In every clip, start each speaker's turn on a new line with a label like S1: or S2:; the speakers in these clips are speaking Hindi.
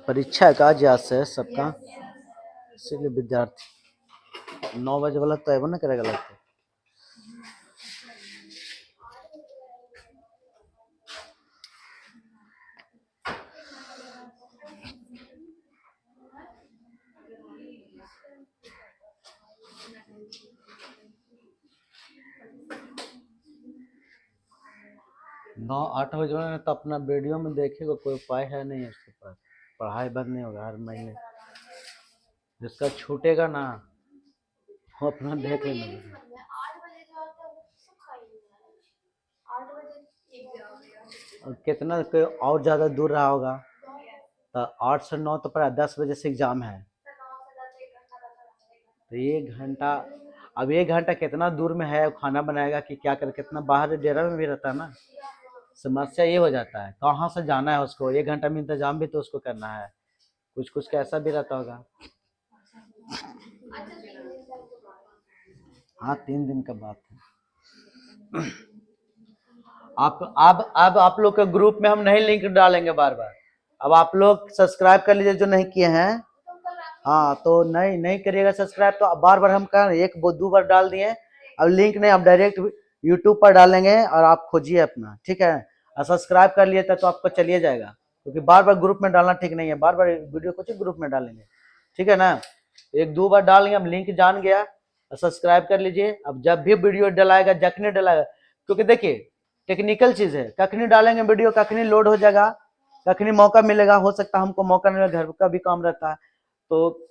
S1: परीक्षा का आज याद से है सबका, इसीलिए विद्यार्थी 9 बजे वाला तो है ना करेगा लगता है। नौ 8 बजे वाला तो अपना वीडियो में देखेगा, कोई उपाय है नहीं उसके पास, पढ़ाई बंद नहीं होगा हर महीने। जिसका छूटेगा ना वो अपना देख लेना। और कितना कोई और ज्यादा दूर रहा होगा तो 8 से 9 तो पड़ा, 10 बजे से एग्जाम है तो 1 घंटा। अब 1 घंटा कितना दूर में है, खाना बनाएगा कि क्या करे, कितना बाहर डेरा में भी रहता है ना। समस्या ये हो जाता है कहाँ से जाना है उसको, 1 घंटा में इंतजाम भी तो उसको करना है, कुछ कुछ कैसा भी रहता होगा। हाँ 3 दिन का बात है। अब आप लोग के ग्रुप में हम नहीं लिंक डालेंगे बार बार। अब आप लोग सब्सक्राइब कर लीजिए जो नहीं किए हैं। हाँ तो नहीं नहीं करिएगा सब्सक्राइब तो बार बार हम कह एक 2 बार डाल दिए। अब लिंक नहीं, अब डायरेक्ट यूट्यूब पर डालेंगे और आप खोजिए अपना, ठीक है। और सब्सक्राइब कर लिए तो आपको चलिए जाएगा, क्योंकि बार बार ग्रुप में डालना ठीक नहीं है, बार बार वीडियो को ग्रुप में डालेंगे, ठीक है ना। 1-2 बार डालेंगे, अब लिंक जान गया, सब्सक्राइब कर लीजिए। अब जब भी वीडियो डलाएगा जखने डलाएगा, क्योंकि देखिए टेक्निकल चीज है, कखनी डालेंगे वीडियो कखनी लोड हो जाएगा, कखनी मौका मिलेगा, हो सकता है हमको मौका नहीं, घर का भी काम रहता है। तो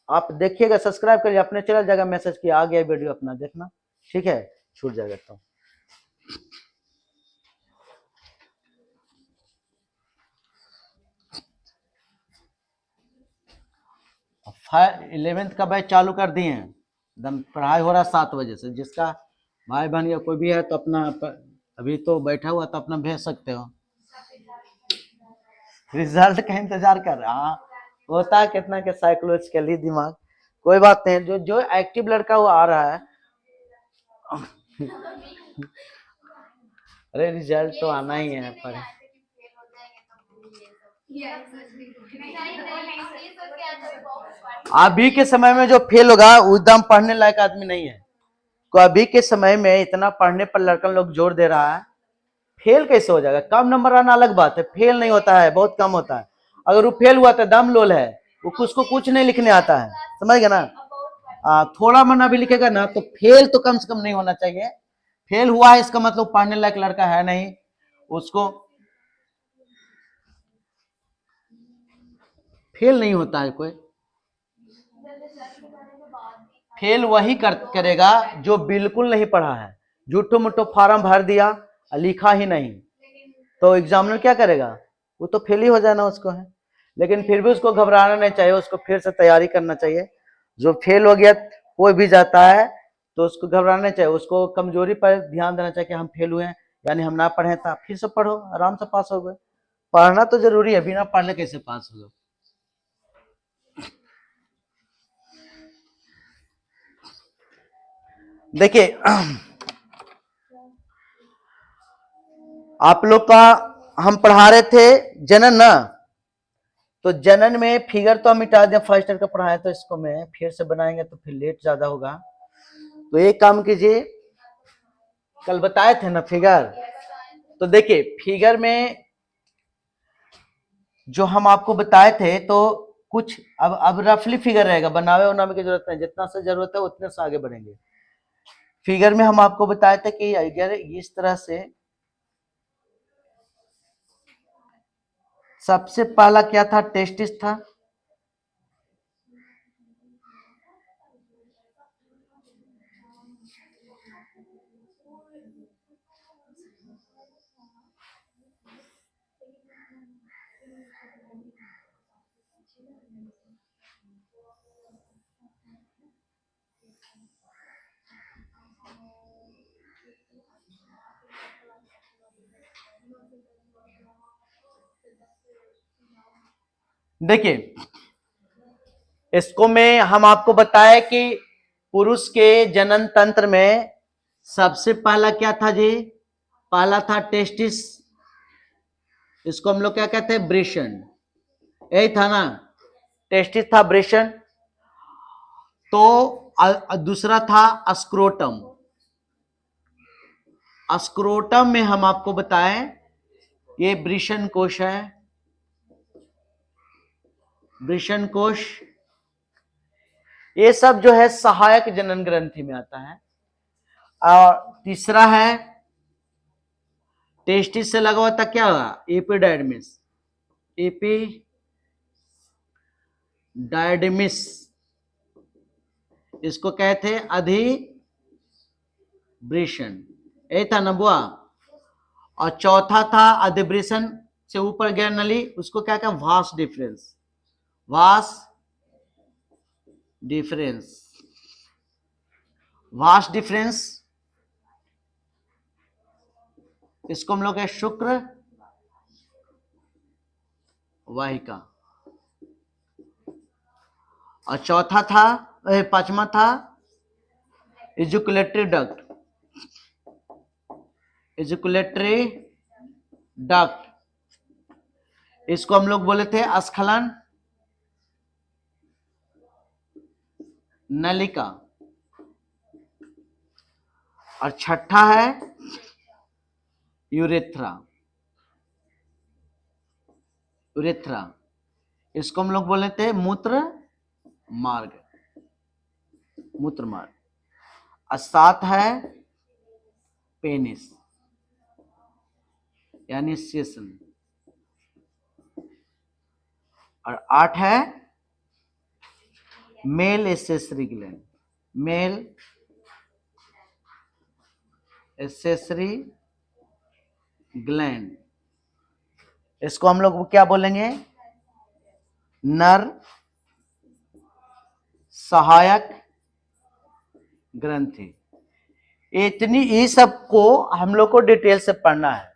S1: आप देखिएगा, सब्सक्राइब करिए, अपने चला जाएगा मैसेज कि आ गया वीडियो, अपना देखना, ठीक है, छूट जाएगा तो। 11th का बैच चालू कर दिए हैं, एकदम पढ़ाई हो रहा है 7 बजे से। जिसका भाई बहन या कोई भी है तो अपना अभी तो बैठा हुआ तो अपना भेज सकते हो। रिजल्ट का इंतजार कर रहा, हाँ होता है कितना के साइकोलॉजिकली दिमाग, कोई बात नहीं, जो जो एक्टिव लड़का वो आ रहा है। अरे रिजल्ट तो आना ही है पर अभी के समय में जो फेल होगा वो एकदम पढ़ने लायक आदमी नहीं है। तो अभी के समय में इतना पढ़ने पर लड़का लोग जोर दे रहा है, फेल कैसे हो जाएगा। कम नंबर आना अलग बात है, फेल नहीं होता है, बहुत कम होता है। अगर वो फेल हुआ तो दम लोल है, वो उसको कुछ नहीं लिखने आता है, समझ गया ना। थोड़ा मना भी लिखेगा ना तो फेल तो कम से कम नहीं होना चाहिए। फेल हुआ है इसका मतलब पढ़ने लायक लड़का है नहीं। उसको फेल नहीं होता है कोई, फेल वही करेगा जो बिल्कुल नहीं पढ़ा है, झूठो मुठो फार्म भर दिया लिखा ही नहीं, तो एग्जामिनर क्या करेगा, वो तो फेल ही हो जाना उसको है। लेकिन फिर भी उसको घबराना नहीं चाहिए, उसको फिर से तैयारी करना चाहिए। जो फेल हो गया कोई भी जाता है तो उसको घबराना नहीं चाहिए, उसको कमजोरी पर ध्यान देना चाहिए कि हम फेल हुए हैं यानी हम ना पढ़े था, फिर से पढ़ो, आराम से पास हो गए। पढ़ना तो जरूरी है, बिना पढ़ने कैसे पास होगा। देखिए आप लोग का हम पढ़ा रहे थे जनन ना, तो जनन में फिगर तो हम मिटा दें, फर्स्ट ईयर का पढ़ाया तो इसको मैं फिर से बनाएंगे तो फिर लेट ज्यादा होगा। तो एक काम कीजिए, कल बताए थे ना फिगर, तो देखिए फिगर में जो हम आपको बताए थे तो कुछ अब रफली फिगर रहेगा, बनावे उनावे की जरूरत नहीं, जितना से जरूरत है उतने से आगे बढ़ेंगे। फिगर में हम आपको बताए थे कि अगर इस तरह से सबसे पहला क्या था, टेस्टिस था, देखिए, इसको में हम आपको बताए कि पुरुष के जनन तंत्र में सबसे पहला क्या था जी? पहला था टेस्टिस, इसको हम लोग क्या कहते हैं? वृषण। यही था ना, टेस्टिस था, वृषण। तो दूसरा था स्क्रोटम। स्क्रोटम में हम आपको बताएं ये वृषण कोश है, वृषण कोश। ये सब जो है सहायक जनन ग्रंथि में आता है। और तीसरा है टेस्टिस से लगा हुआ था, क्या होगा? एपिडाइडमिस। एपिडाइडमिस इसको कहते हैं अधिवृषण। यही था ना बुआ। और चौथा था अधिवृषण से ऊपर गया नली, उसको क्या कहते हैं? Vas deferens. Vas deferens, vas deferens, इसको हम लोग है शुक्र वाहिका। और चौथा था, पांचवा था इजुकुलेटरी डक्ट। इजुकुलेटरी डक्ट, इसको हम लोग बोले थे स्खलन नलिका। और छठा है यूरेथ्रा। यूरेथ्रा, इसको हम लोग बोले थे मूत्र मार्ग। मूत्र मार्ग। और सात है पेनिस यानी सेसन। और आठ है male accessory gland. Male accessory gland, इसको हम लोग क्या बोलेंगे? नर सहायक ग्रंथि। इतनी ये सब को हम लोग को डिटेल से पढ़ना है।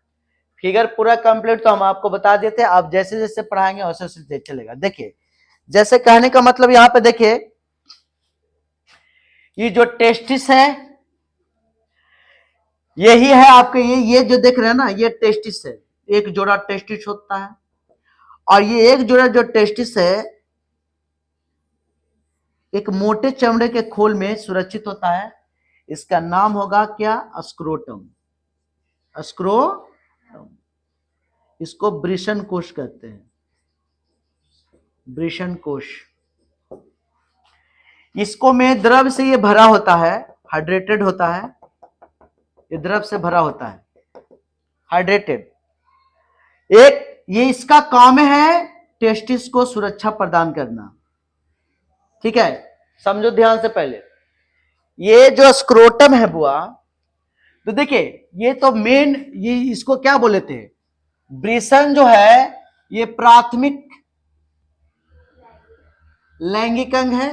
S1: फिगर पूरा कंप्लीट तो हम आपको बता देते हैं, आप जैसे जैसे पढ़ाएंगे वैसे वैसे चलेगा। देखिए, जैसे कहने का मतलब यहां पे देखिए, ये जो टेस्टिस है यही है आपके, ये जो देख रहे हैं ना, ये टेस्टिस है। एक जोड़ा टेस्टिस होता है, और ये एक जोड़ा जो टेस्टिस है एक मोटे चमड़े के खोल में सुरक्षित होता है। इसका नाम होगा क्या? स्क्रोटम। स्क्रोटम, इसको वृषण कोश कहते हैं। वृषण कोश, इसको में द्रव से ये भरा होता है, हाइड्रेटेड होता है। ये द्रव से भरा होता है, हाइड्रेटेड। एक ये इसका काम है टेस्टिस को सुरक्षा प्रदान करना। ठीक है, समझो ध्यान से। पहले ये जो स्क्रोटम है बुआ, तो देखिए ये तो मेन, ये इसको क्या बोले थे? वृषण जो है ये प्राथमिक लैंगिक अंग है।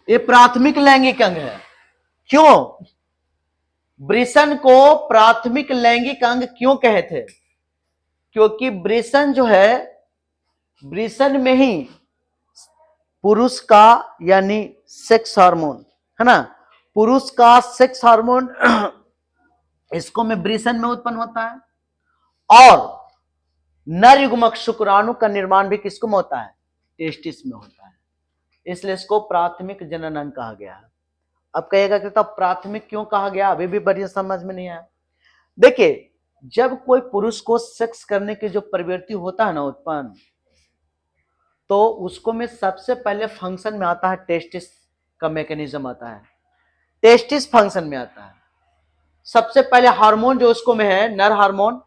S1: ये प्राथमिक लैंगिक अंग है। क्यों वृषण को प्राथमिक लैंगिक अंग क्यों कहे थे? क्योंकि वृषण जो है, वृषण में ही पुरुष का यानी सेक्स हार्मोन है ना, पुरुष का सेक्स हार्मोन इसको में वृषण में उत्पन्न होता है। और नर युग्मक शुक्राणु का निर्माण भी किसको में होता है? टेस्टिस में होता है। इसलिए इसको प्राथमिक जनन अंग कहा गया है। अब कहेगा कि तब प्राथमिक क्यों कहा गया? अभी भी बढ़िया समझ में नहीं आया। देखिए, जब कोई पुरुष को सेक्स करने की जो प्रवृत्ति होता है ना उत्पन्न, तो उसको में सबसे पहले फंक्शन में आता है टेस्टिस का मैकेनिज्म आता है। टेस्टिस फंक्शन में आता है। सबसे पहले हार्मोन जो उसको में है, नर हार्मोन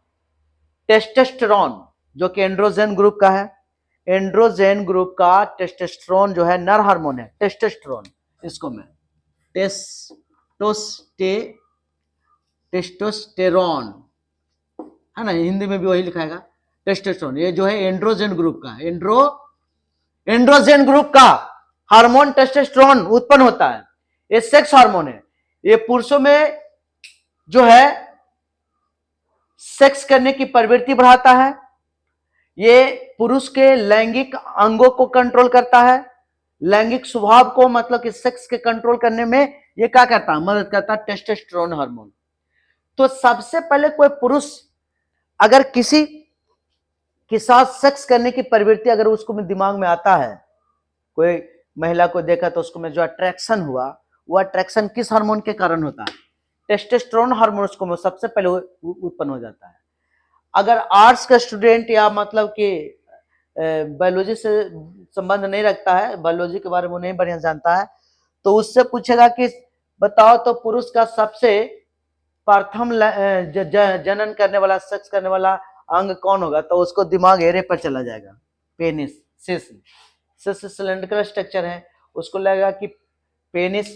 S1: टेस्टोस्टेरोन, जो कि एंड्रोजन ग्रुप का है। एंड्रोजन ग्रुप का टेस्टोस्टेरोन जो है नर हार्मोन है, टेस्टोस्टेरोन। इसको में टेस्टोस्टेरोन है ना, हिंदी में भी वही लिखा है टेस्टोस्टेरोन। ये जो है एंड्रोजन ग्रुप का, एंड्रोजन ग्रुप का हार्मोन टेस्टोस्टेरोन उत्पन्न होता है। ये सेक्स हार्मोन है। ये पुरुषों में जो है सेक्स करने की प्रवृत्ति बढ़ाता है। ये पुरुष के लैंगिक अंगों को कंट्रोल करता है, लैंगिक स्वभाव को मतलब कि सेक्स के कंट्रोल करने में ये क्या करता है, मदद करता है, टेस्टोस्टेरोन हार्मोन। तो सबसे पहले कोई पुरुष अगर किसी के साथ सेक्स करने की प्रवृत्ति अगर उसको दिमाग में आता है, कोई महिला को देखा तो उसको में जो अट्रैक्शन हुआ, वो अट्रैक्शन किस हार्मोन के कारण होता है, टेस्टोस्टेरोन हार्मोन उसको में सबसे पहले उत्पन्न हो जाता है। अगर आर्ट्स का स्टूडेंट या मतलब कि बायोलॉजी से संबंध नहीं रखता है, बायोलॉजी के बारे में नहीं बढ़िया जानता है, तो उससे पूछेगा कि बताओ तो पुरुष का सबसे प्रथम जनन करने वाला, सेक्स करने वाला अंग कौन होगा, तो उसको दिमाग एरे पर चला जाएगा, पेनिस, सिस सिलेंड्रिकल स्ट्रक्चर है, उसको लगेगा कि पेनिस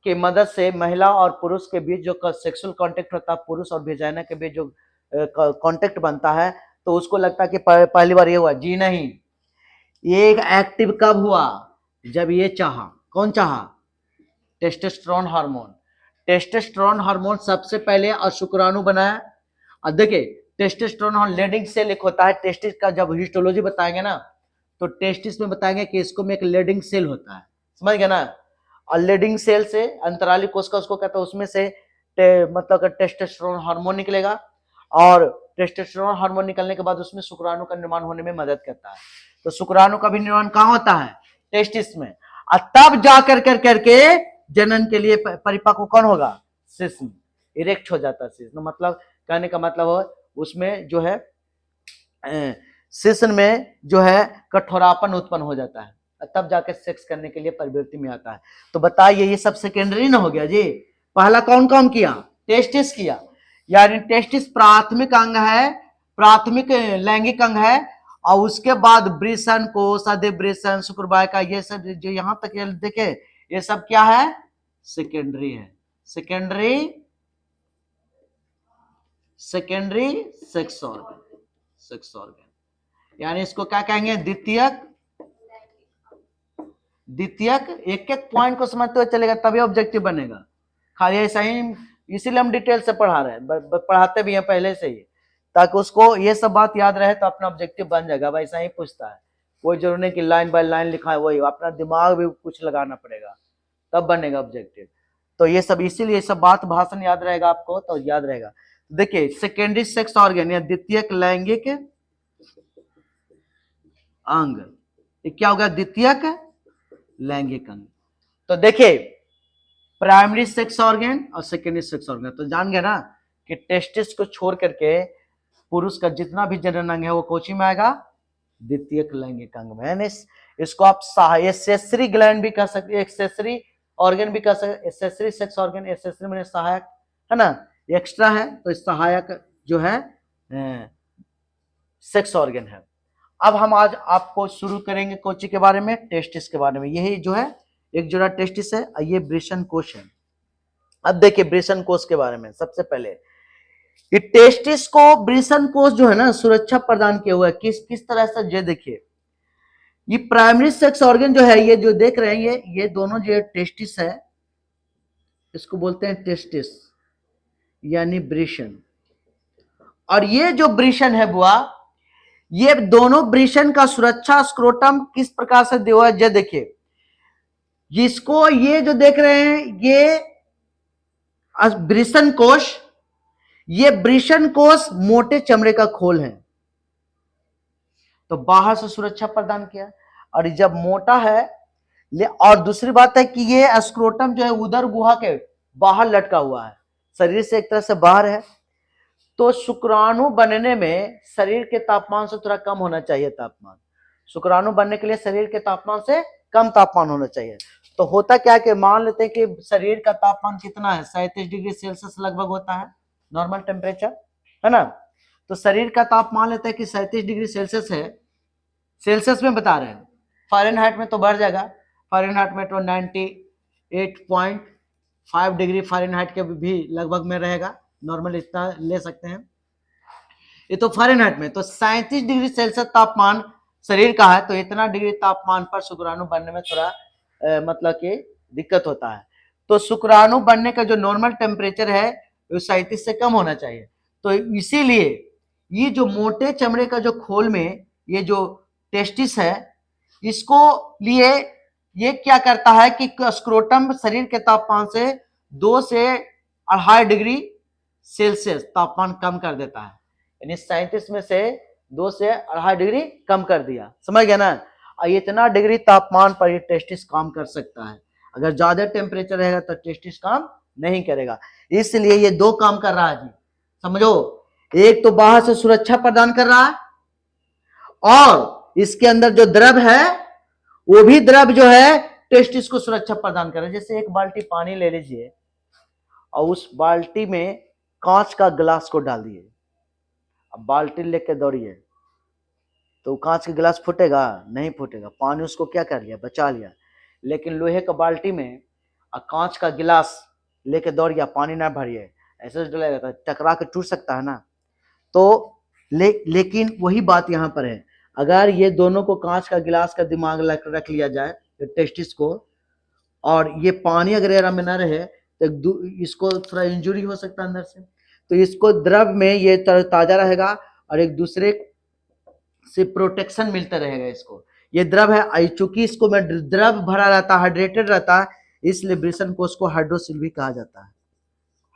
S1: की मदद से महिला और पुरुष के बीच जो सेक्सुअल कांटेक्ट होता है, पुरुष और वेजाइना के बीच जो कांटेक्ट बनता है, तो उसको लगता है कि पहली बार ये हुआ। जी नहीं, ये एक्टिव कब हुआ, जब ये चाहा, कौन चाहा, टेस्टोस्टेरोन हार्मोन। टेस्टोस्टेरोन हार्मोन सबसे पहले और शुक्राणु बनाया। और देखिए टेस्टोस्टेरोन हार्मोन लेडिंग सेल एक होता है, टेस्टिस का जब हिस्टोलॉजी बताएंगे ना तो टेस्टिस में बताएंगे कि इसको में एक लेडिंग सेल होता है, समझ गए ना। और लेडिंग सेल से अंतराली कोशिका उसको कहता है, उसमें से मतलब टेस्टोस्टेरोन हार्मोन निकलेगा, और टेस्टोस्टेरोन हार्मोन निकलने के बाद उसमें शुक्राणु का निर्माण होने में मदद करता है। तो शुक्राणु का भी निर्माण कहाँ होता है, टेस्टिस में, और तब जाकर करके जनन के लिए परिपक्व कौन होगा, शिश्न, इरेक्ट हो जाता है शिश्न। मतलब कहने का मतलब है उसमें जो है शिश्न में जो है कठोरापन उत्पन्न हो जाता है, तब जाके सेक्स करने के लिए प्रवृत्ति में आता है। तो बताइए ये सब सेकेंडरी ना हो गया जी। पहला कौन काम किया, टेस्टिस किया, यानी टेस्टिस प्राथमिक अंग है, प्राथमिक लैंगिक अंग है, और उसके बाद वृषण कोष, अधिवृषण, शुक्रवाहिका, ये सब जो यहां तक देखे ये सब क्या है, सेकेंडरी है, secondary sex organ, sex organ, यानी इसको क्या कहेंगे, द्वितीयक। द्वितीयक एक एक पॉइंट को समझते हुए चलेगा तभी ऑब्जेक्टिव बनेगा, खाली ऐसा ही, इसीलिए हम डिटेल से पढ़ा रहे हैं, पढ़ाते भी हैं पहले से ही, ताकि उसको ये सब बात याद रहे तो अपना ऑब्जेक्टिव बन जाएगा। वैसा ही पूछता है, कोई जरूरी नहीं कि लाइन बाय लाइन लिखा है, वही अपना दिमाग भी कुछ लगाना पड़ेगा तब बनेगा ऑब्जेक्टिव। तो ये सब इसीलिए सब बात भाषण याद रहेगा आपको तो याद रहेगा। देखिए सेकेंडरी सेक्स ऑर्गन या द्वितीयक लैंगिक अंग, ये क्या होगा, द्वितीयक लैंगिक अंग। तो देखिए प्राइमरी सेक्स ऑर्गन और सेकेंडरी सेक्स ऑर्गन, तो जान गए ना कि टेस्टिस को छोड़ करके पुरुष का जितना भी जनन अंग है वो कोची में आएगा, द्वितीयक लैंगिक अंग में। इसको आप एक्सेसरी ग्लैंड भी कह सकते, एक्सेसरी ऑर्गन भी कह सकते, एक्सेसरी सेक्स ऑर्गन, एक्सेसरी मैंने सहायक है ना, एक्स्ट्रा है तो सहायक जो है सेक्स ऑर्गन है। अब हम आज आपको शुरू करेंगे कोची के बारे में, टेस्टिस के बारे में। यही जो है एक जोड़ा टेस्टिस है, ये वृषण कोश है। अब देखिए वृषण कोश के बारे में, सबसे पहले ये टेस्टिस को वृषण कोश जो है ना सुरक्षा प्रदान किया हुआ है, किस तरह से, ये देखिए ये प्राइमरी सेक्स ऑर्गन जो है, ये जो देख रहे हैं ये दोनों जो टेस्टिस है, इसको बोलते हैं टेस्टिस यानी वृषण। और ये जो वृषण है बुआ, ये दोनों वृषण का सुरक्षा स्क्रोटम किस प्रकार से दिया हुआ है, देखिए जिसको ये जो देख रहे हैं ये वृषण कोश, ये वृषण कोश मोटे चमड़े का खोल है, तो बाहर से सुरक्षा प्रदान किया। और जब मोटा है, और दूसरी बात है कि ये स्क्रोटम जो है उदर गुहा के बाहर लटका हुआ है, शरीर से एक तरह से बाहर है, तो शुक्राणु बनने में शरीर के तापमान से थोड़ा कम होना चाहिए तापमान, शुक्राणु बनने के लिए शरीर के तापमान से कम तापमान होना चाहिए। तो होता क्या कि मान लेते हैं कि शरीर का तापमान कितना है, 37 डिग्री सेल्सियस लगभग होता है नॉर्मल टेम्परेचर, है ना। तो शरीर का तापमान मान लेते हैं कि 37 डिग्री सेल्सियस है, सेल्सियस में बता रहे हैं, फ़ारेनहाइट में तो बढ़ जाएगा, फ़ारेनहाइट में तो 98.5 डिग्री फ़ारेनहाइट के भी लगभग में रहेगा, नॉर्मल इतना ले सकते हैं। ये तो फ़ारेनहाइट में तो 37 डिग्री सेल्सियस तापमान शरीर का है, तो इतना डिग्री तापमान पर शुक्राणु बनने में थोड़ा मतलब कि दिक्कत होता है। तो शुक्राणु बनने का जो नॉर्मल टेम्परेचर है वो 37 से कम होना चाहिए। तो इसीलिए ये जो मोटे चमड़े का जो खोल में ये जो टेस्टिस है, इसको लिए ये क्या करता है कि स्क्रोटम शरीर के तापमान से 2 से 2.5 डिग्री सेल्सियस तापमान कम कर देता है। यानी 37 में से 2 से 2.5 डिग्री कम कर दिया, समझ गया ना। और इतना डिग्री तापमान पर ये टेस्टिस काम कर सकता है। अगर ज्यादा टेम्परेचर रहेगा तो टेस्टिस काम नहीं करेगा। इसलिए ये 2 काम कर रहा है जी, समझो। एक तो बाहर से सुरक्षा प्रदान कर रहा है, और इसके अंदर जो द्रव है वो भी द्रव जो है टेस्टिस को सुरक्षा प्रदान कर रहा है। जैसे एक बाल्टी पानी ले लीजिए और उस बाल्टी में कांच का गिलास को डाल दिए, अब बाल्टी लेके दौड़िए तो कांच का गिलास फूटेगा? नहीं फूटेगा, पानी उसको क्या कर लिया, बचा लिया। लेकिन लोहे का बाल्टी में कांच का गिलास लेके दौड़ गया, पानी ना भरिए, ऐसे डलेगा तो टकरा के टूट सकता है ना। तो लेकिन वही बात यहाँ पर है, अगर ये दोनों को कांच का गिलास का दिमाग रख लिया जाए टेस्टिस को, और ये पानी अगर एरा में ना रहे तो इसको थोड़ा इंजुरी हो सकता है अंदर से। तो इसको द्रव में ये ताजा रहेगा और एक दूसरे से प्रोटेक्शन मिलता रहेगा इसको। ये द्रव है, चूंकि इसको में द्रव भरा रहता है, हाइड्रेटेड रहता है, इसलिए वृषण कोष को हाइड्रोसिल भी कहा जाता है,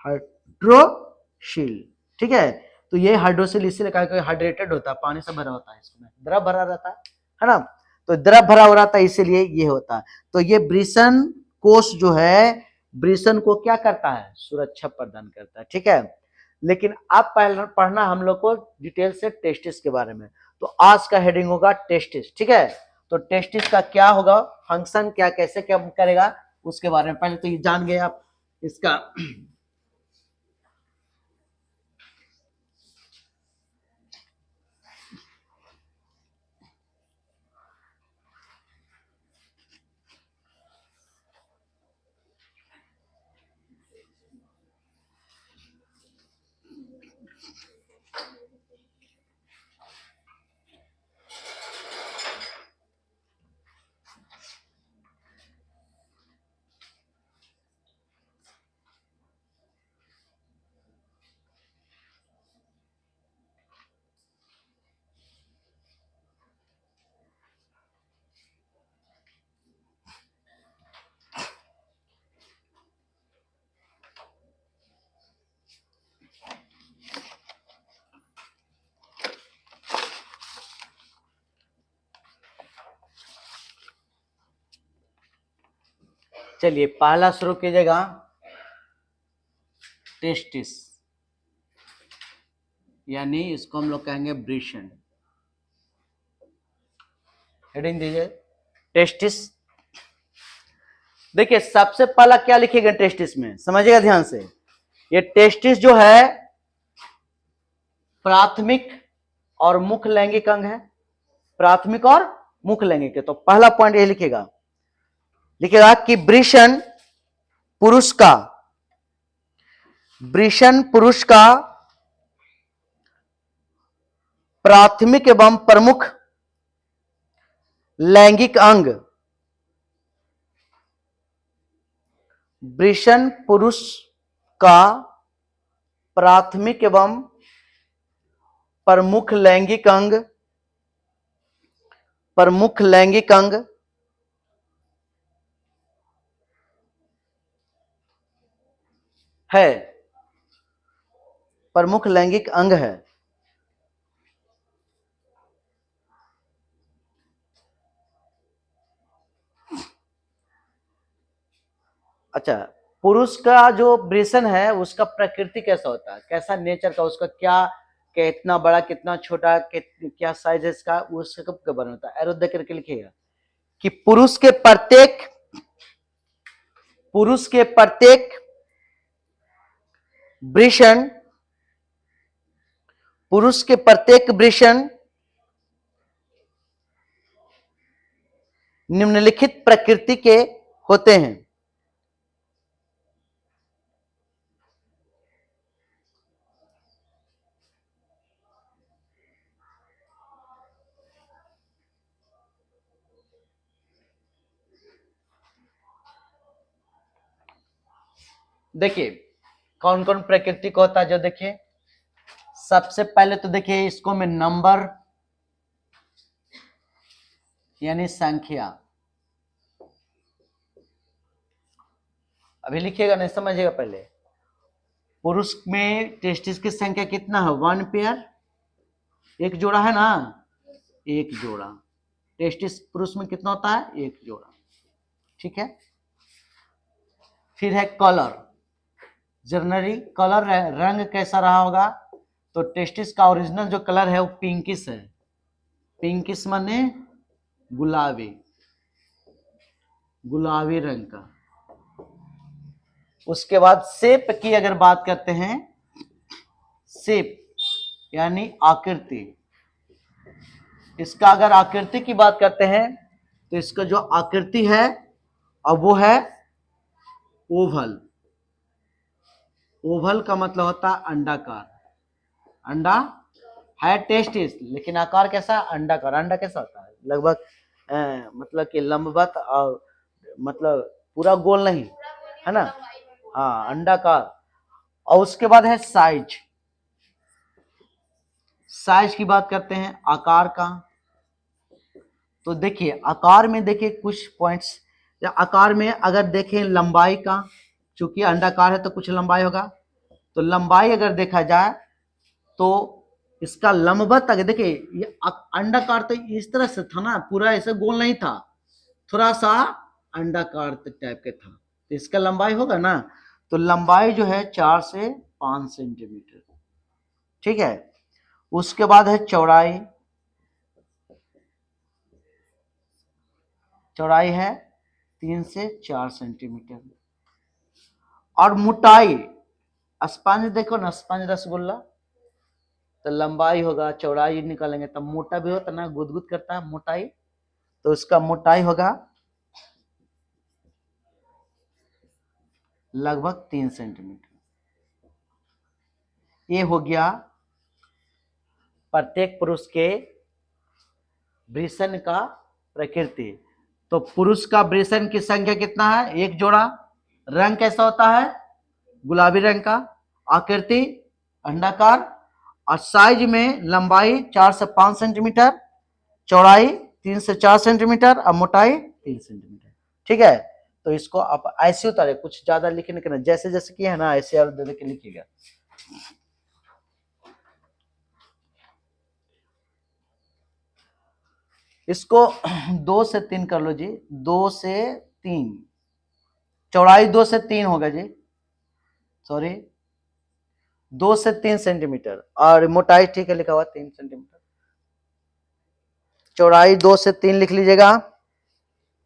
S1: हाइड्रोसिल। ठीक है, तो ये हाइड्रोसिल इसीलिए कहा कि हाइड्रेटेड होता है, पानी से भरा होता है, इसमें द्रव भरा रहता है ना। तो द्रव भरा हो रहता है इसीलिए ये होता है। तो ये वृषण कोष जो है वृषण को क्या करता है, सुरक्षा प्रदान करता है। ठीक है, लेकिन अब पढ़ना हम लोग को डिटेल से टेस्टिस के बारे में। तो आज का हेडिंग होगा टेस्टिस। ठीक है, तो टेस्टिस का क्या होगा, फंक्शन क्या, कैसे क्या करेगा, उसके बारे में पहले तो ये जान गए आप इसका। चलिए पहला शुरू कीजिएगा, टेस्टिस, यानी इसको हम लोग कहेंगे वृषण। हेडिंग दीजिए टेस्टिस। देखिए सबसे पहला क्या लिखेगा टेस्टिस में, समझिएगा ध्यान से। ये टेस्टिस जो है प्राथमिक और मुख्य लैंगिक अंग है, प्राथमिक और मुख्य लैंगिक है। तो पहला पॉइंट ये लिखेगा कि वृषण पुरुष का प्राथमिक एवं प्रमुख लैंगिक अंग, वृषण पुरुष का प्राथमिक एवं प्रमुख लैंगिक अंग है, प्रमुख लैंगिक अंग है। अच्छा, पुरुष का जो वृषण है उसका प्रकृति कैसा होता है, कैसा नेचर का, उसका क्या, कितना बड़ा कितना छोटा, क्या साइज है इसका, उसका कब बना होता है। एरो देख करके लिखिएगा कि पुरुष के प्रत्येक वृषण निम्नलिखित प्रकृति के होते हैं। देखिए कौन कौन प्रकृति को होता है, जो देखिए सबसे पहले तो देखिए इसको मैं नंबर यानी संख्या। अभी लिखिएगा, नहीं समझिएगा पहले। पुरुष में टेस्टिस की संख्या कितना है? 1 पेयर, एक जोड़ा है ना, एक जोड़ा। टेस्टिस पुरुष में कितना होता है? एक जोड़ा। ठीक है। फिर है कलर। जनरली कलर रंग कैसा रहा होगा? तो टेस्टिस का ओरिजिनल जो कलर है वो पिंकिश है। पिंकिश माने गुलाबी, गुलाबी रंग का। उसके बाद शेप की अगर बात करते हैं, शेप यानी आकृति। इसका अगर आकृति की बात करते हैं तो इसका जो आकृति है अब वो है ओवल। ओवल का मतलब होता है अंडाकार। अंडा है टेस्टिस, लेकिन आकार कैसा? अंडाकार। अंडा कैसा होता है? लगभग मतलब कि लंबवत, और मतलब पूरा गोल नहीं, है ना? हाँ, अंडाकार। और उसके बाद है साइज। साइज की बात करते हैं, आकार का। तो देखिए आकार में, देखिए कुछ पॉइंट्स। या आकार में अगर देखें लंबाई का, चूंकि अंडाकार है तो कुछ लंबाई होगा, तो लंबाई अगर देखा जाए तो इसका लंबवत अगर देखिए, ये अंडाकार तो इस तरह से था ना, पूरा ऐसे गोल नहीं था, थोड़ा सा अंडाकार टाइप के था, तो इसका लंबाई होगा ना। तो लंबाई जो है 4 से 5 सेंटीमीटर। ठीक है। उसके बाद है चौड़ाई। चौड़ाई है 3 से 4 सेंटीमीटर। और मोटाई, स्पंज देखो ना, स्पंज रसगुल्ला, तो लंबाई होगा, चौड़ाई निकालेंगे तब मोटा भी होता ना, गुदगुद करता है मोटाई, तो उसका मोटाई होगा लगभग 3 सेंटीमीटर। ये हो गया प्रत्येक पुरुष के वृषण का प्रकृति। तो पुरुष का वृषण की संख्या कितना है? एक जोड़ा। रंग कैसा होता है? गुलाबी रंग का। आकृति अंडाकार। और साइज में लंबाई 4 से 5 सेंटीमीटर, चौड़ाई 3 से 4 सेंटीमीटर और मोटाई 3 सेंटीमीटर। ठीक है। तो इसको आप ऐसे उतारे, कुछ ज्यादा लिखने के ना, जैसे जैसे किया है ना ऐसे और दे के लिखिएगा। इसको 2 से 3 कर लो जी, 2 से 3। चौड़ाई 2 से 3 होगा जी, सॉरी 2 से 3 सेंटीमीटर, और मोटाई ठीक है लिखा हुआ 3 सेंटीमीटर। चौड़ाई 2 से 3 लिख लीजिएगा,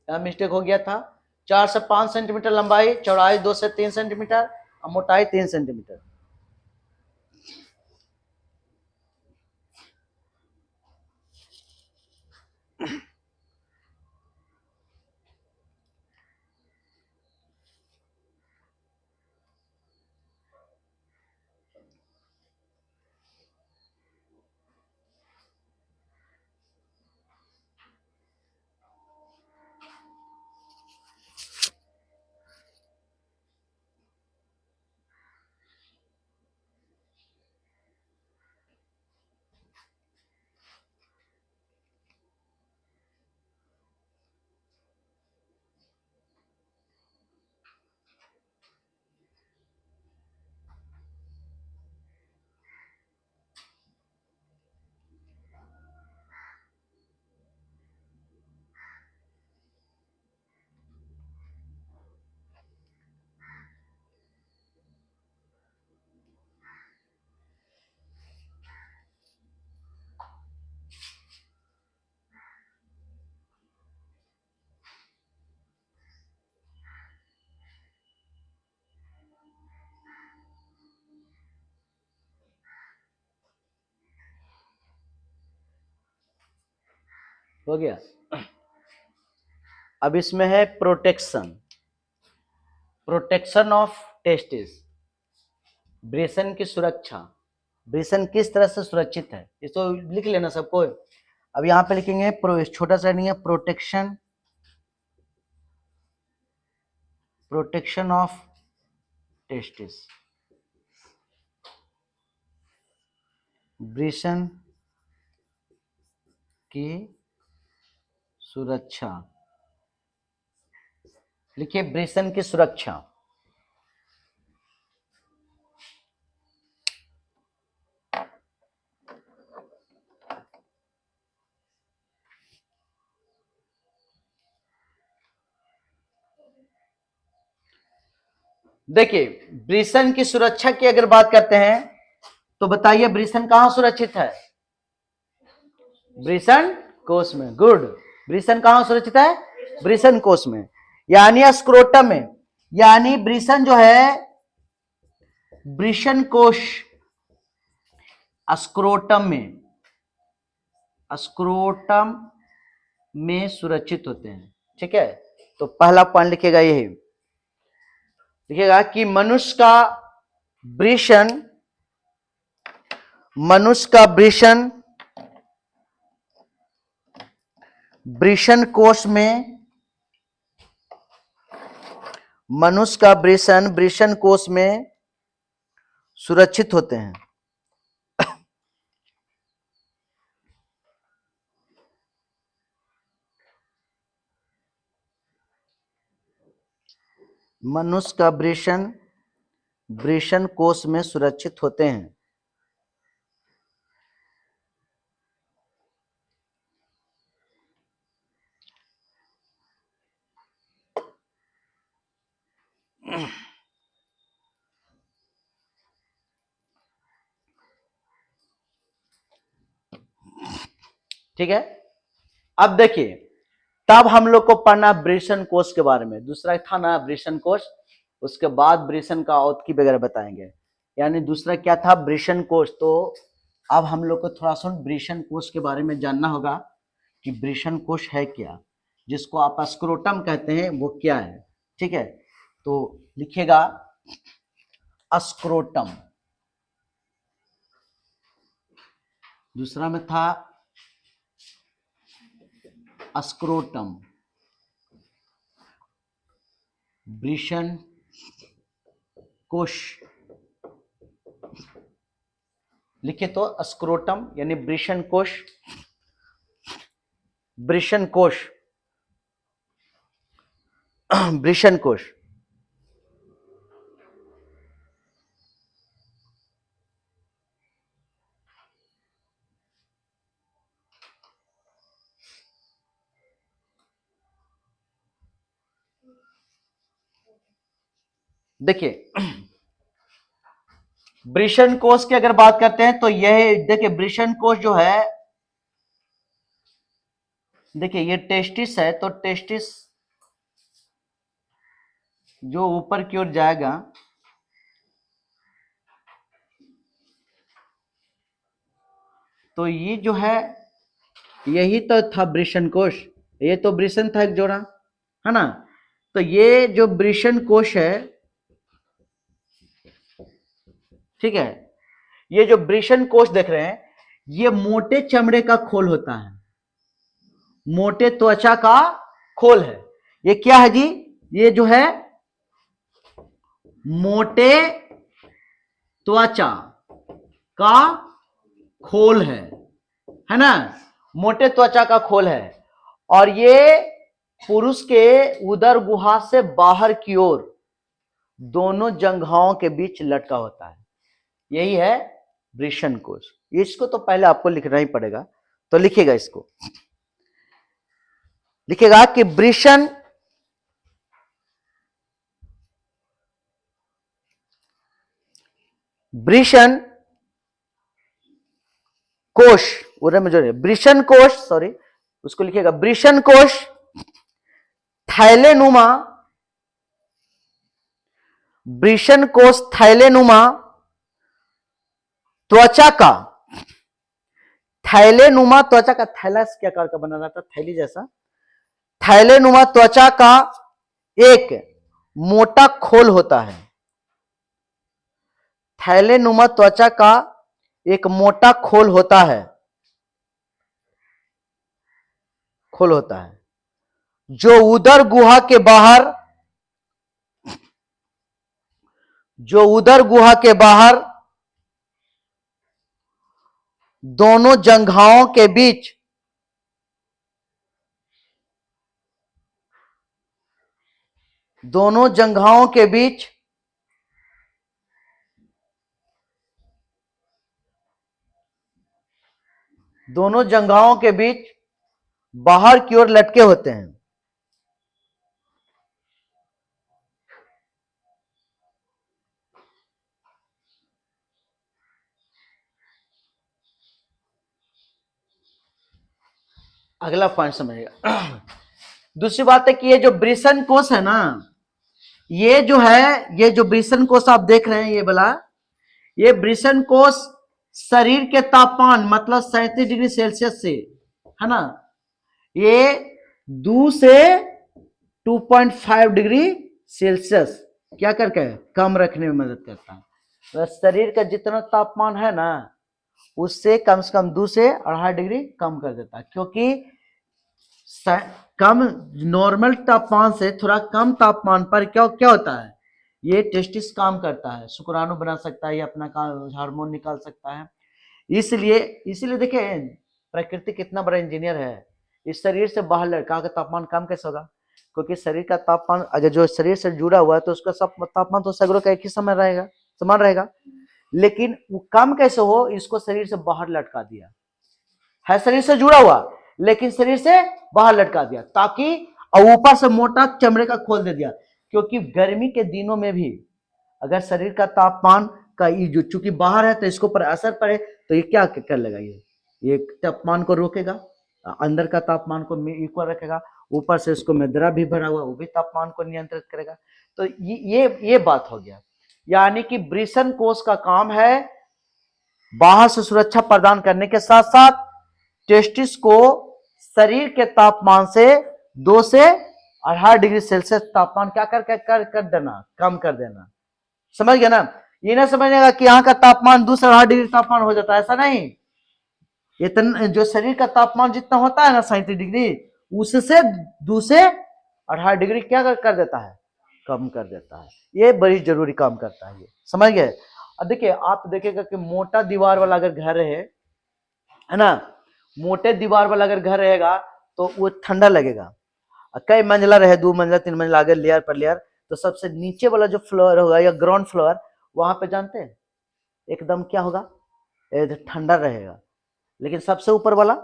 S1: यहाँ मिस्टेक हो गया था। 4 से 5 सेंटीमीटर लंबाई, चौड़ाई 2 से 3 सेंटीमीटर और मोटाई 3 सेंटीमीटर। हो गया। अब इसमें है प्रोटेक्शन। प्रोटेक्शन ऑफ टेस्टिस, वृषण की सुरक्षा। वृषण किस तरह से सुरक्षित है, इसको लिख लेना सबको। अब यहाँ पे लिखेंगे छोटा सा नहीं है, प्रोटेक्शन, प्रोटेक्शन ऑफ टेस्टिस, वृषण की सुरक्षा, लिखिए वृषण की सुरक्षा। देखिए वृषण की सुरक्षा की अगर बात करते हैं तो बताइए वृषण कहां सुरक्षित है? वृषण कोश में। गुड। वृषण कहां सुरक्षित है? वृषण कोश में, यानी स्क्रोटम में। यानी वृषण जो है वृषण कोश स्क्रोटम में, स्क्रोटम में सुरक्षित होते हैं। ठीक है, तो पहला पॉइंट लिखिएगा यही, लिखिएगा कि मनुष्य का वृषण, मनुष्य का वृषण वृषण कोश में, मनुष्य का वृषण वृषण कोश में सुरक्षित होते हैं। मनुष्य का वृषण वृषण कोश में सुरक्षित होते हैं। ठीक है, अब देखिए तब हम लोग को पढ़ना वृषण कोश के बारे में। दूसरा था ना वृषण कोश, उसके बाद वृषण का औतकी वगैरह बताएंगे। यानी दूसरा क्या था? वृषण कोश। तो अब हम लोग को थोड़ा सा वृषण कोश के बारे में जानना होगा कि वृषण कोश है क्या, जिसको आप स्क्रोटम कहते हैं, वो क्या है। ठीक है, तो लिखिएगा स्क्रोटम। दूसरा में था स्क्रोटम, वृषण कोश। लिखे तो स्क्रोटम यानी वृषण कोश, वृषण कोश, वृषण कोश। देखिए वृषण कोश की अगर बात करते हैं तो यह देखिए वृषण कोश जो है, देखिए ये टेस्टिस है, तो टेस्टिस जो ऊपर की ओर जाएगा, तो ये जो है यही तो था वृषण कोश। ये तो वृषण था एक जोड़ा, है ना। तो ये जो वृषण कोश है, ठीक है, ये जो वृषण कोश देख रहे हैं, ये मोटे चमड़े का खोल होता है, मोटे त्वचा का खोल है। ये क्या है जी? ये जो है मोटे त्वचा का खोल है ना, मोटे त्वचा का खोल है। और ये पुरुष के उदर गुहा से बाहर की ओर दोनों जंघाओं के बीच लटका होता है। यही है वृषण कोश। इसको तो पहले आपको लिखना ही पड़ेगा, तो लिखिएगा इसको, लिखिएगा कि वृषण वृषण कोश, उधर में जो है वृषण कोश, सॉरी, उसको लिखिएगा वृषण कोश थैलेनुमा, वृषण कोश थैलेनुमा त्वचा का, थैलेनुमा त्वचा का, थैला क्या आकार का बना रहता, थैली जैसा, थैलेनुमा त्वचा का एक मोटा खोल होता है। थैलेनुमा त्वचा का एक मोटा खोल होता है, खोल होता है, जो उदर गुहा के बाहर, जो उदर गुहा के बाहर दोनों जंघाओं के बीच दोनों जंघाओं के बीच बाहर की ओर लटके होते हैं। अगला पॉइंट समझिएगा। दूसरी बात है कि ये जो वृषण कोश है ना, ये जो है, ये जो वृषण कोश आप देख रहे हैं ये वाला, ये वृषण कोश शरीर के तापमान मतलब 37 डिग्री सेल्सियस से, है ना, ये 2 से 2.5 डिग्री सेल्सियस क्या करके कम रखने में मदद करता है। तो शरीर का जितना तापमान है ना, उससे कम 2 से 2.5 डिग्री कम कर देता है, क्योंकि कम नॉर्मल तापमान से थोड़ा कम तापमान पर क्या क्या होता है, ये टेस्टिस काम करता है, शुक्राणु बना सकता है, ये अपना हार्मोन निकाल सकता है। इसलिए देखिए प्रकृति कितना बड़ा इंजीनियर है। इस शरीर से बाहर लड़का का तापमान कम कैसे होगा, क्योंकि शरीर का तापमान अगर जो शरीर से जुड़ा हुआ है तो उसका सब तापमान तो सगरों का एक ही समय रहेगा, समान रहेगा, लेकिन वो कम कैसे हो, इसको शरीर से बाहर लटका दिया है, शरीर से जुड़ा हुआ लेकिन शरीर से बाहर लटका दिया, ताकि ऊपर से मोटा चमड़े का खोल दे दिया, क्योंकि गर्मी के दिनों में भी अगर शरीर का तापमान का जो चूंकि बाहर है तो इसको पर असर पड़े तो ये क्या कर लेगा, ये तापमान को रोकेगा, अंदर का तापमान को इक्वल रखेगा, ऊपर से इसको में द्रव भी भरा हुआ वो भी तापमान को नियंत्रित करेगा। तो ये बात हो गया, यानी कि वृषण कोश का काम है बाहर से सुरक्षा प्रदान करने के साथ साथ टेस्टिस को शरीर के तापमान से 2 से 2.5 डिग्री सेल्सियस तापमान क्या कर देना, कम कर देना। समझ गया ना, ये ना समझेगा कि यहाँ का तापमान 2 से 2.5 डिग्री तापमान हो जाता है, ऐसा नहीं। इतना जो शरीर का तापमान जितना होता है ना 37 डिग्री, उससे 2 से 2.5 डिग्री क्या कर देता है, कम कर देता है। ये बड़ी जरूरी काम करता है, ये समझ गए। अब देखिए आप देखिएगा कि मोटा दीवार वाला अगर घर है ना, मोटे दीवार वाला अगर घर रहेगा तो वो ठंडा लगेगा, कई मंजिला रहे, 2 मंजिला 3 मंजिला आगे लेयर पर लेयर, तो सबसे नीचे वाला जो फ्लोर होगा या ग्राउंड फ्लोर, वहां पे जानते हैं एकदम क्या होगा, ठंडा रहेगा, लेकिन सबसे ऊपर वाला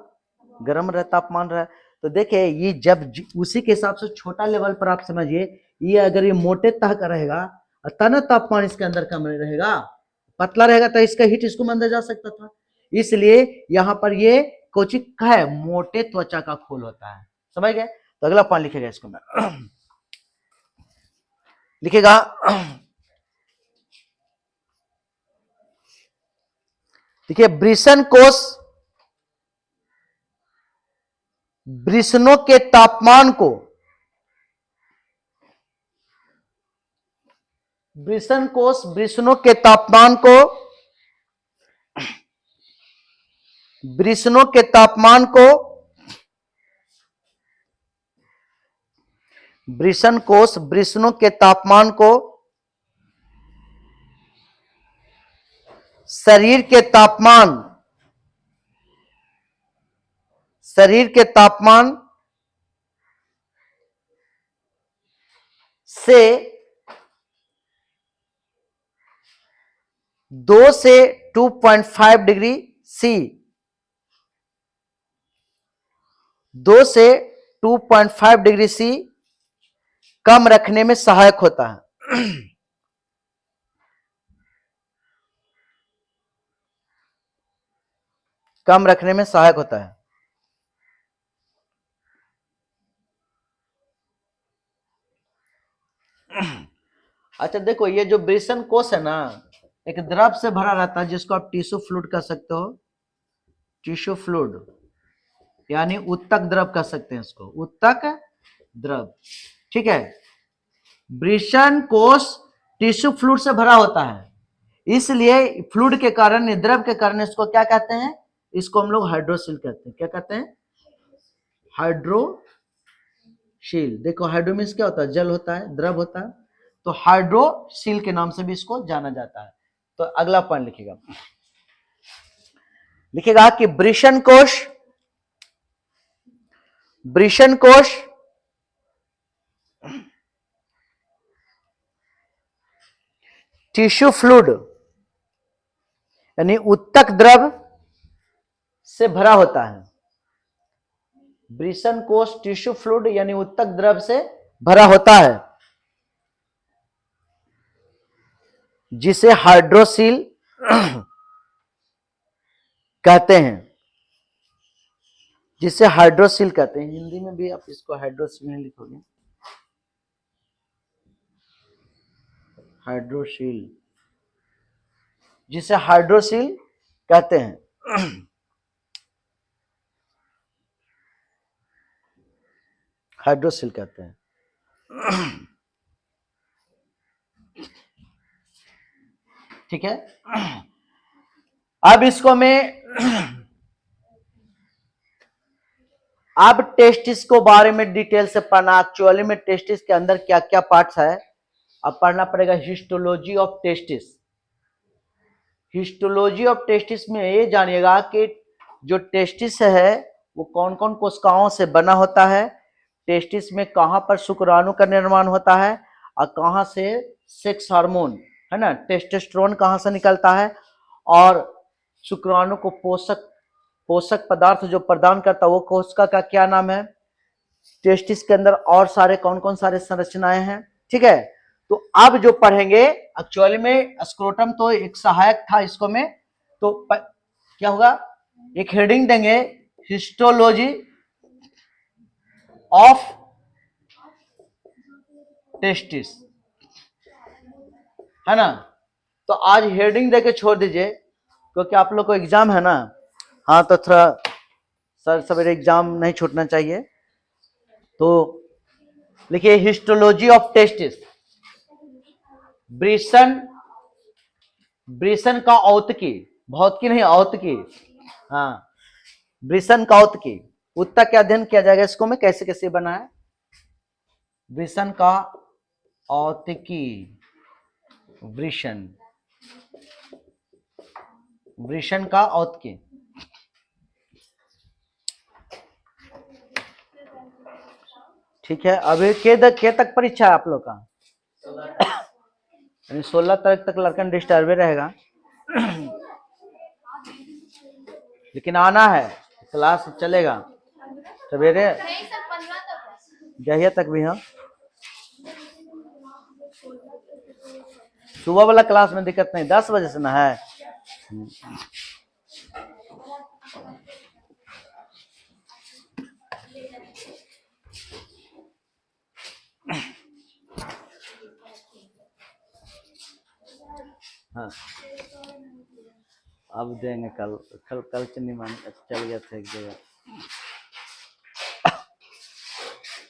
S1: गर्म रहे, तापमान रहे। तो देखिए ये जब उसी के हिसाब से छोटा लेवल पर आप समझिए, ये अगर ये मोटे तह का रहेगा तब ना तापमान इसके अंदर कम रहेगा, पतला रहेगा तो इसका हीट इसको अंदर जा सकता था, इसलिए यहाँ पर ये कोचिक है मोटे त्वचा का खोल होता है। समझ गए। तो अगला पॉइंट लिखेगा इसको मैं लिखेगा देखिए वृषण कोश वृषणों के तापमान को वृषण कोश वृषणों के तापमान को वृषणों के तापमान को वृषण कोश वृषणों के तापमान को शरीर के तापमान से 2 से 2.5 डिग्री सी 2 से 2.5 डिग्री सी कम रखने में सहायक होता है। कम रखने में सहायक होता है। अच्छा देखो ये जो वृषण कोश है ना, एक द्रव से भरा रहता है जिसको आप टिश्यू फ्लूइड कह सकते हो, टिश्यू फ्लूइड यानी उत्तक द्रव कह सकते हैं इसको, उत्तक द्रव, ठीक है। वृषण कोश टिश्यू फ्लूइड से भरा होता है, इसलिए फ्लूइड के कारण, द्रव के कारण इसको क्या कहते हैं, इसको हम लोग हाइड्रोसिल कहते हैं। क्या कहते हैं, हाइड्रोशील। देखो हाइड्रो मीन्स क्या होता है, जल होता है, द्रव होता है, तो हाइड्रोशील के नाम से भी इसको जाना जाता है। तो अगला पॉइंट लिखेगा कि वृषण कोश टिश्यू फ्लूइड यानी उत्तक द्रव से भरा होता है। वृषण कोश टिश्यू फ्लूइड यानी उत्तक द्रव से भरा होता है, जिसे हाइड्रोसील कहते हैं। जिसे हाइड्रोसील कहते हैं, हिंदी में भी आप इसको हाइड्रोसील लिखोगे, हाइड्रोसील, जिसे हाइड्रोसील कहते हैं। हाइड्रोसील कहते हैं। ठीक है, अब इसको मैं अब टेस्टिस को बारे में डिटेल से पढ़ना। एक्चुअली में टेस्टिस के अंदर क्या क्या पार्ट्स है, अब पढ़ना पड़ेगा। Histology of testis. Histology of testis में ये जानिएगा कि जो टेस्टिस है वो कौन कौन कोशिकाओं से बना होता है, टेस्टिस में कहां पर शुक्राणु का निर्माण होता है और कहां से सेक्स हार्मोन है ना, टेस्टोस्टेरोन कहां से निकलता है, और शुक्राणु को पोषक पदार्थ जो प्रदान करता है वो कोशिका का क्या नाम है, टेस्टिस के अंदर और सारे कौन कौन सारे संरचनाएं हैं। ठीक है, तो अब जो पढ़ेंगे, एक्चुअली में स्क्रोटम तो एक सहायक था इसको में, तो क्या होगा, एक हेडिंग देंगे, हिस्टोलॉजी ऑफ टेस्टिस, है ना। तो आज हेडिंग देके छोड़ दीजिए, क्योंकि आप लोग को एग्जाम है ना। हाँ, तो थोड़ा सर सवेरे एग्जाम नहीं छूटना चाहिए। तो लिखिए हिस्टोलॉजी ऑफ टेस्टिस। वृषण का औतकी, भौतिकी नहीं औतकी, हाँ, वृषण का औतकी, उत्तक का अध्ययन किया जाएगा इसको में कैसे कैसे बना है। वृषण का औतकी, वृषण का औतकी। ठीक है, अभी के तक परीक्षा है आप लोग का, 16 तारीख तक लड़कन डिस्टर्बे रहेगा। लेकिन आना है, क्लास चलेगा सवेरे जहिया तक भी। हाँ, सुबह वाला क्लास में दिक्कत नहीं, 10 बजे से ना है। हाँ, अब देंगे कल चल गया था एक जगह।